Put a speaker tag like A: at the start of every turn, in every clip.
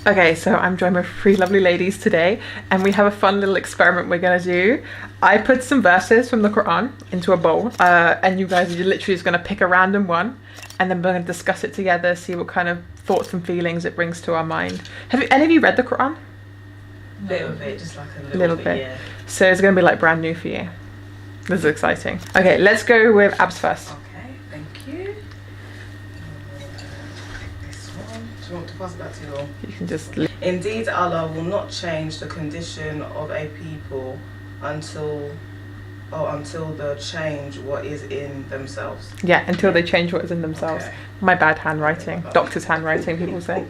A: Okay, so I'm joined with three lovely ladies today, and we have a fun little experiment we're gonna do. I put some verses from the Quran into a bowl, and you guys are literally just gonna pick a random one, and then we're gonna discuss it together, see what kind of thoughts and feelings it brings to our mind. Have any of you read the Quran?
B: A little bit, just like a little bit, yeah.
A: So it's gonna be like brand new for you. This is exciting. Okay, let's go with Abs first.
B: Okay, thank you. This one. Do you want to pass that to you all?
A: You can just...
B: Indeed, Allah will not change the condition of a people until they change what is in themselves.
A: Yeah, until they change what is in themselves.
B: Okay.
A: My bad handwriting. Doctor's handwriting, people say.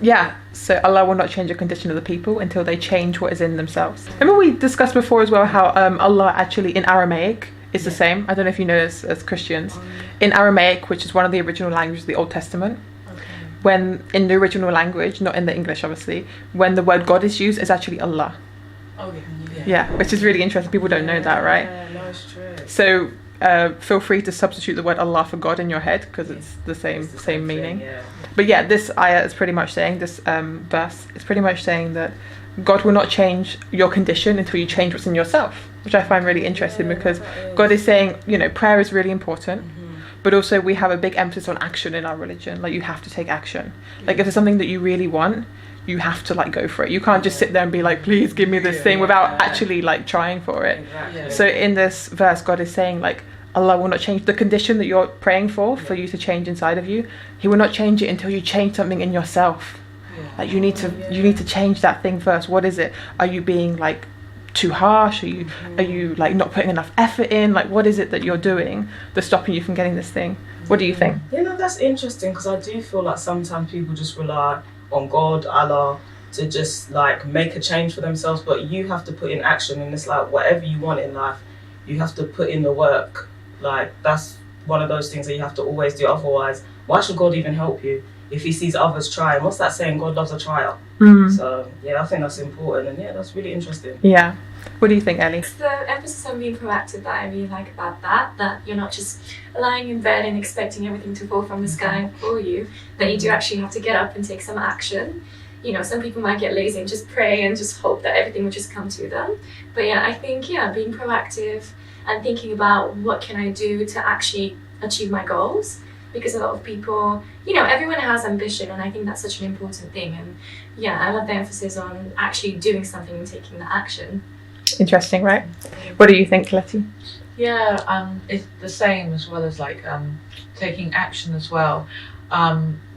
A: Yeah, so Allah will not change the condition of the people until they change what is in themselves. Remember we discussed before as well how Allah actually in Aramaic is the same. I don't know if you know this as Christians. In Aramaic, which is one of the original languages of the Old Testament, when in the original language, not in the English obviously, when the word God is used, it's actually Allah. Yeah, which is really interesting. People don't know that, right?
B: Yeah, no, it's true.
A: So feel free to substitute the word Allah for God in your head, because it's the same meaning.
B: Thing, yeah.
A: But yeah, this ayah is pretty much saying, this verse is pretty much saying that God will not change your condition until you change what's in yourself, which I find really interesting, because God is saying, you know, prayer is really important, but also we have a big emphasis on action in our religion. Like, you have to take action. Like, if there's something that you really want, you have to like go for it. You can't just sit there and be like, please give me this thing, without actually like trying for it.
B: Exactly.
A: So in this verse, God is saying like, Allah will not change the condition that you're praying for you to change inside of you. He will not change it until you change something in yourself. Like, you need to change that thing first. What is it? Are you being like too harsh? Are you like not putting enough effort in? Like, what is it that you're doing that's stopping you from getting this thing? What do you think?
B: You know, that's interesting, because I do feel like sometimes people just rely on God, Allah, to just like make a change for themselves, but you have to put in action, and it's like whatever you want in life, you have to put in the work. Like, that's one of those things that you have to always do. Otherwise, why should God even help you if he sees others trying? What's that saying? God loves a trial. So yeah, I think that's important, and yeah, that's really interesting.
A: Yeah. What do you think, Ellie?
C: It's the emphasis on being proactive that I really like about that you're not just lying in bed and expecting everything to fall from the sky for you, that you do actually have to get up and take some action. You know, some people might get lazy and just pray and just hope that everything will just come to them. But yeah, I think, being proactive and thinking about what can I do to actually achieve my goals. Because a lot of people, you know, everyone has ambition, and I think that's such an important thing. And yeah, I love the emphasis on actually doing something and taking the action.
A: Interesting, right? What do you think, Letty?
D: Yeah, it's the same, as well as like taking action as well.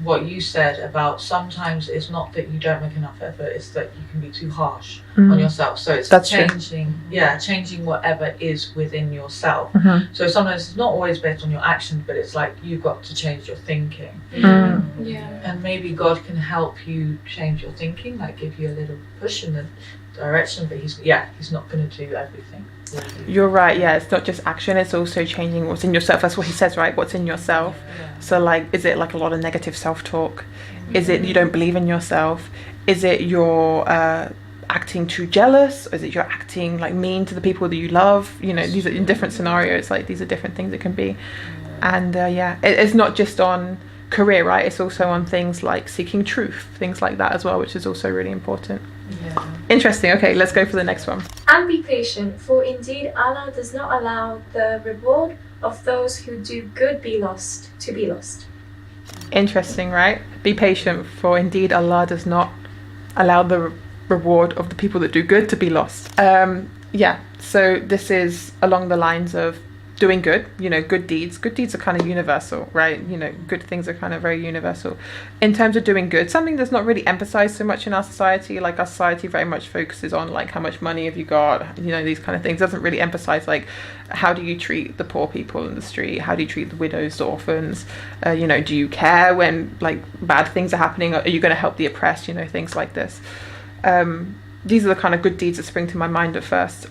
D: What you said about sometimes it's not that you don't make enough effort, it's that you can be too harsh on yourself. So it's changing whatever is within yourself. So sometimes it's not always based on your actions, but it's like you've got to change your thinking. And maybe God can help you change your thinking, like give you a little push in the direction, but he's not going to do everything.
A: You're right, yeah, it's not just action, it's also changing what's in yourself. That's what he says, right? What's in yourself. So like, is it like a lot of negative self-talk? Is it you don't believe in yourself? Is it you're acting too jealous? Or is it you're acting like mean to the people that you love? You know, these are in different scenarios, like these are different things it can be. And it's not just on career, right? It's also on things like seeking truth, things like that as well, which is also really important. Interesting. Okay, let's go for the next one.
C: And be patient, for indeed Allah does not allow the reward of those who do good be lost to be lost.
A: Interesting, right? Be patient, for indeed Allah does not allow the reward of the people that do good to be lost. So this is along the lines of doing good, you know, good deeds. Good deeds are kind of universal, right? You know, good things are kind of very universal. In terms of doing good, something that's not really emphasized so much in our society, like our society very much focuses on like how much money have you got, you know, these kind of things. Doesn't really emphasize like how do you treat the poor people in the street, how do you treat the widows, the orphans, you know, do you care when like bad things are happening, are you going to help the oppressed, you know, things like this. These are the kind of good deeds that spring to my mind at first.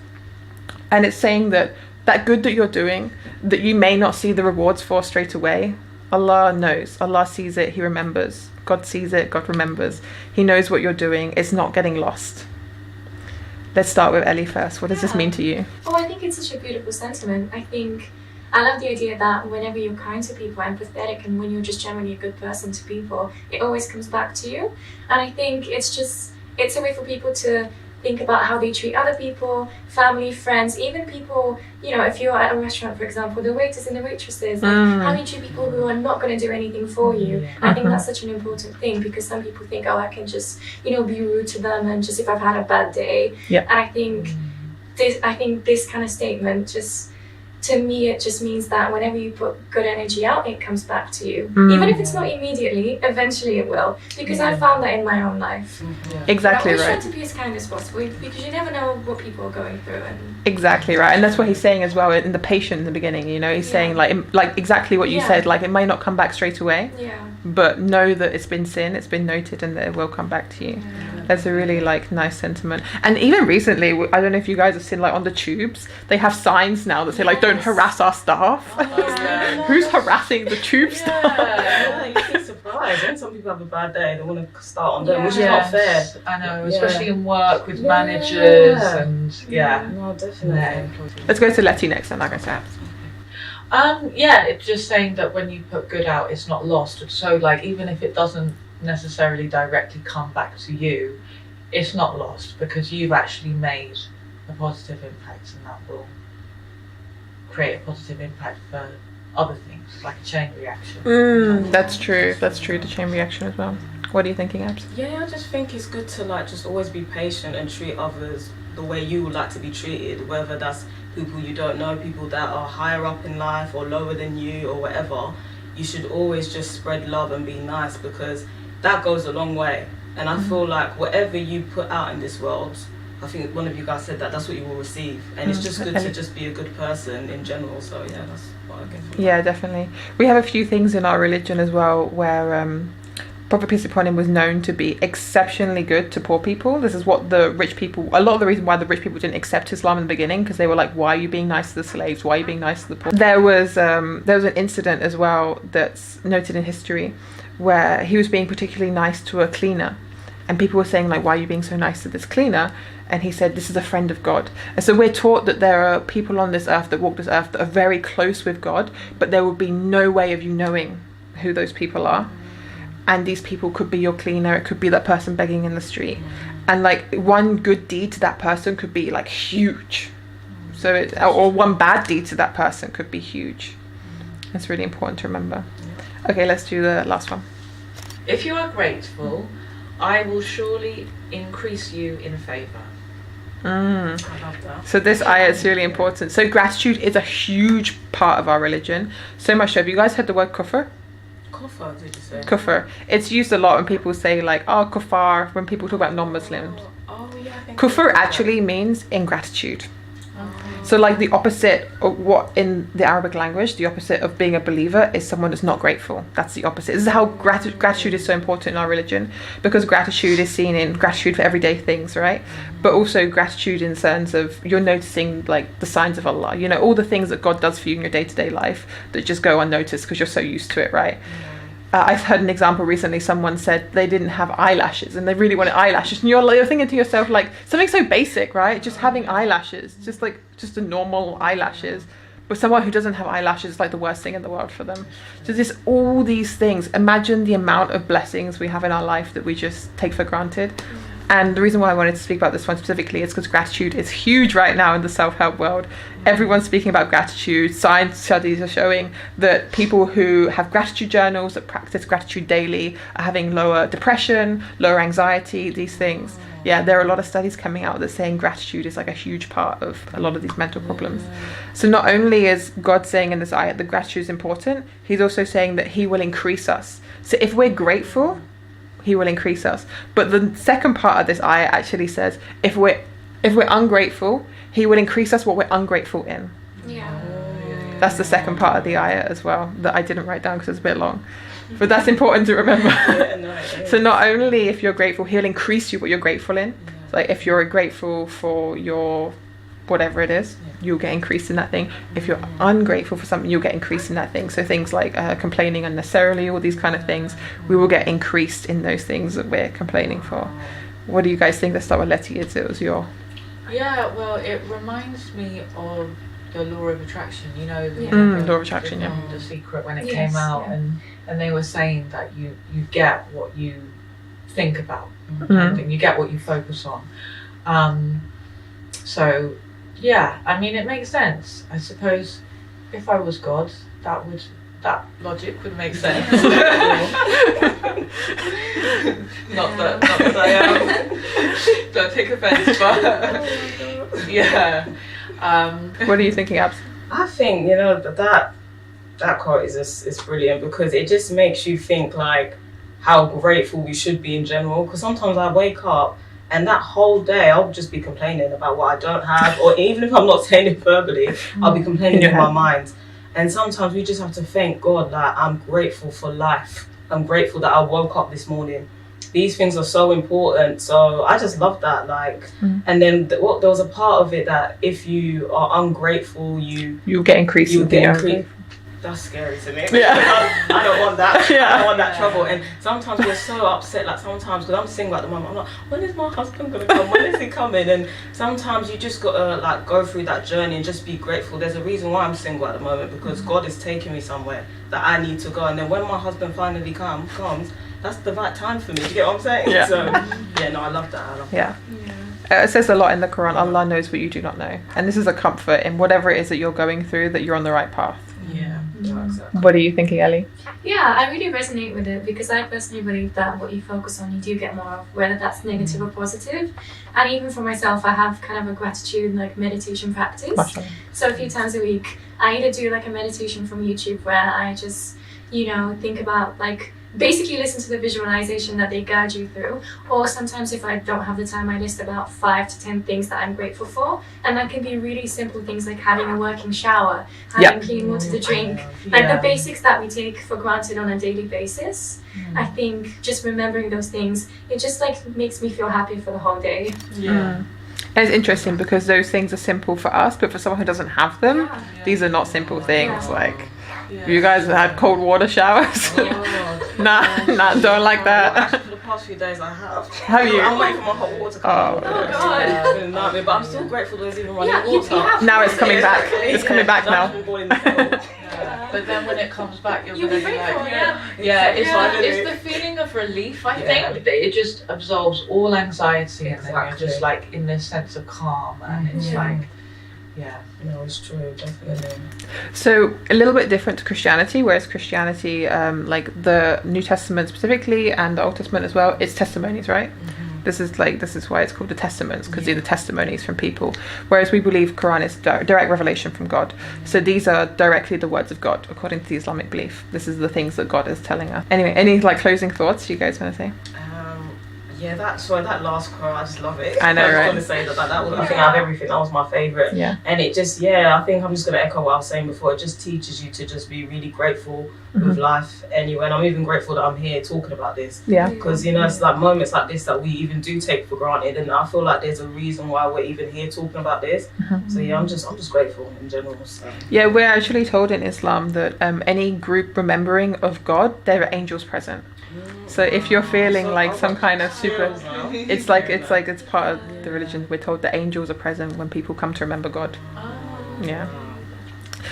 A: And it's saying that good that you're doing, that you may not see the rewards for straight away, Allah knows. Allah sees it, he remembers. God sees it, God remembers. He knows what you're doing. It's not getting lost. Let's start with Ellie first. What does this mean to you?
C: Oh, I think it's such a beautiful sentiment. I think I love the idea that whenever you're kind to people, empathetic, and when you're just generally a good person to people, it always comes back to you. And I think it's a way for people to think about how they treat other people, family, friends, even people, you know, if you're at a restaurant, for example, the waiters and the waitresses, like how you treat people who are not going to do anything for you. I think that's such an important thing, because some people think, oh, I can just, you know, be rude to them and just if I've had a bad day. And I think this kind of statement just, to me, it just means that whenever you put good energy out, it comes back to you. Even if it's not immediately, eventually it will. Because I found that in my own life.
A: Exactly,
C: I always
A: right.
C: try to be as kind as possible, because you never know what people are going through. And
A: Exactly right, and that's what he's saying as well in the patient in the beginning. You know, he's saying like exactly what you said. Like, it might not come back straight away, but know that it's been seen, it's been noted, and that it will come back to you. That's a really like nice sentiment. And even recently, I don't know if you guys have seen, like on the tubes, they have signs now that say like, don't harass our staff. Who's harassing the tube staff?
B: Yeah, you'd be surprised. When some people have a bad day, they want to start on them, which is not fair.
D: I know, especially in work with managers and
B: No, definitely.
A: Let's go to Letty next, and like I said.
D: It's just saying that when you put good out, it's not lost. So like, even if it doesn't necessarily directly come back to you, it's not lost, because you've actually made a positive impact, and that will create a positive impact for other things, like a chain reaction.
A: That's true, the chain reaction as well. What are you thinking, Abs?
B: Yeah, I just think it's good to like just always be patient and treat others the way you would like to be treated, whether that's people you don't know, people that are higher up in life or lower than you or whatever. You should always just spread love and be nice, because that goes a long way. And I feel like whatever you put out in this world, I think one of you guys said that's what you will receive. And it's just good to just be a good person in general. So yeah, that's what I get from that.
A: Yeah, definitely. We have a few things in our religion as well where Prophet peace be upon him was known to be exceptionally good to poor people. This is what the rich people, a lot of the reason why the rich people didn't accept Islam in the beginning, because they were like, why are you being nice to the slaves? Why are you being nice to the poor? There was an incident as well that's noted in history where he was being particularly nice to a cleaner, and people were saying like, why are you being so nice to this cleaner? And he said, this is a friend of God. And so we're taught that there are people on this earth that walk this earth that are very close with God, but there will be no way of you knowing who those people are. And these people could be your cleaner, it could be that person begging in the street, and like one good deed to that person could be like huge. So or one bad deed to that person could be huge. It's really important to remember. Okay, let's do the last one.
D: If you are grateful, I will surely increase you in favour.
B: I love that.
A: So this ayah is really important. So gratitude is a huge part of our religion. So much so, have you guys heard the word kufr?
B: Kufr, did you say?
A: Kufr. It's used a lot when people say like, oh, kuffar, when people talk about non-Muslims.
B: Oh yeah, I think
A: Kufr actually means ingratitude. So like the opposite of what in the Arabic language, the opposite of being a believer is someone that's not grateful. That's the opposite. This is how gratitude is so important in our religion, because gratitude is seen in gratitude for everyday things, right? But also gratitude in terms of you're noticing like the signs of Allah, you know, all the things that God does for you in your day-to-day life that just go unnoticed because you're so used to it, right? I've heard an example recently. Someone said they didn't have eyelashes and they really wanted eyelashes, and you're thinking to yourself like, something so basic, right? Just having eyelashes, just a normal eyelashes. But someone who doesn't have eyelashes is like the worst thing in the world for them. So just all these things. Imagine the amount of blessings we have in our life that we just take for granted. And the reason why I wanted to speak about this one specifically is because gratitude is huge right now in the self-help world. Everyone's speaking about gratitude. Science studies are showing that people who have gratitude journals, that practice gratitude daily, are having lower depression, lower anxiety, these things. Yeah, there are a lot of studies coming out that saying gratitude is like a huge part of a lot of these mental problems. So not only is God saying in this ayat that gratitude is important, he's also saying that he will increase us. So if we're grateful, he will increase us. But the second part of this ayah actually says, if we're ungrateful, he will increase us what we're ungrateful in. That's the second part of the ayah as well, that I didn't write down because it's a bit long. But that's important to remember. So not only if you're grateful, he'll increase you what you're grateful in. Like if you're grateful for your whatever it is, you'll get increased in that thing. If you're ungrateful for something, you'll get increased in that thing. So things like complaining unnecessarily, all these kind of things, we will get increased in those things that we're complaining for. What do you guys think? Let's start with Letty. It was your...
D: Yeah, well, it reminds me of the law of attraction, you know,
A: law of attraction,
D: the,
A: yeah.
D: The Secret when it
C: Yes,
D: came out,
C: yeah.
D: and they were saying that you get what you think about,
A: Mm.
D: you get what you focus on. So yeah, I mean, it makes sense. I suppose if I was God, that logic would make sense. not that I am. Don't take offence, but yeah.
A: What are you thinking, Abs?
B: I think, that quote is brilliant because it just makes you think like how grateful we should be in general. Because sometimes I wake up and that whole day I'll just be complaining about what I don't have, or even if I'm not saying it verbally, I'll be complaining in my mind. And sometimes we just have to thank God that I'm grateful for life. I'm grateful that I woke up this morning. These things are so important. So I just love that. And then there was a part of it that if you are ungrateful,
A: you'll get increased.
B: That's scary to me.
A: Yeah.
B: I don't want that.
A: Yeah.
B: I don't want that trouble. And sometimes we're so upset. Like sometimes, because I'm single at the moment, I'm like, when is my husband gonna come? When is he coming? And sometimes you just gotta like go through that journey and just be grateful. There's a reason why I'm single at the moment, because God is taking me somewhere that I need to go. And then when my husband finally comes, that's the right time for me. Do you get what I'm saying?
A: Yeah.
B: So yeah, no, I love that.
A: Yeah. It says a lot in the Quran. Allah knows what you do not know, and this is a comfort in whatever it is that you're going through, that you're on the right path.
B: Yeah. Exactly.
A: What are you thinking, Ellie?
C: Yeah, I really resonate with it because I personally believe that what you focus on, you do get more of, whether that's negative or positive. And even for myself, I have kind of a gratitude like meditation practice.
A: Mashallah.
C: So a few times a week, I either do like a meditation from YouTube where I just, think about like basically listen to the visualization that they guide you through, or sometimes if I don't have the time, I list about 5 to 10 things that I'm grateful for, and that can be really simple things like having a working shower, having clean water to drink, like the basics that we take for granted on a daily basis. I think just remembering those things, it just like makes me feel happy for the whole day.
A: And it's interesting because those things are simple for us, but for someone who doesn't have them, these are not simple things. Like, you guys have had cold water showers? Nah, don't like that.
B: Actually, for the past few days I have.
A: Have you?
B: I'm waiting for my hot water to come.
C: Oh, God.
B: It's been a nightmare, but I'm still grateful there's even running water.
A: Now it's coming back. It's coming back now.
D: But then when it comes back, you'll
C: be
D: be
C: grateful,
D: like, it's the feeling of relief. I think that it just absolves all anxiety, and then you're just like in this sense of calm, and it's like,
B: no, it's true, definitely.
A: So a little bit different to Christianity, whereas Christianity, like the New Testament specifically and the Old Testament as well, it's testimonies, right? This is why it's called the Testaments, because they're the testimonies from people. Whereas we believe Quran is direct revelation from God. So these are directly the words of God according to the Islamic belief. This is the things that God is telling us. Anyway, any like closing thoughts you guys want to say?
B: Yeah, that last quote, I just love it.
A: I know, right?
B: I was going to say that was, I think out of everything, that was my favourite.
A: Yeah.
B: And it just, I think I'm just going to echo what I was saying before. It just teaches you to just be really grateful with life anyway. And I'm even grateful that I'm here talking about this.
A: Yeah.
B: Because, it's like moments like this that we even do take for granted. And I feel like there's a reason why we're even here talking about this. So I'm just grateful in general. So. Yeah,
A: we're actually told in Islam that any group remembering of God, there are angels present. So if you're feeling like some kind of super, it's part of the religion. We're told that angels are present when people come to remember God. Yeah.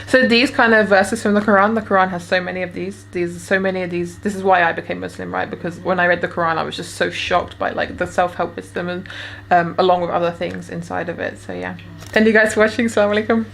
A: So these kind of verses from the Quran has so many of these. This is why I became Muslim, right? Because when I read the Quran, I was just so shocked by like the self-help wisdom and along with other things inside of it. So yeah. Thank you guys for watching. Assalamu alaikum.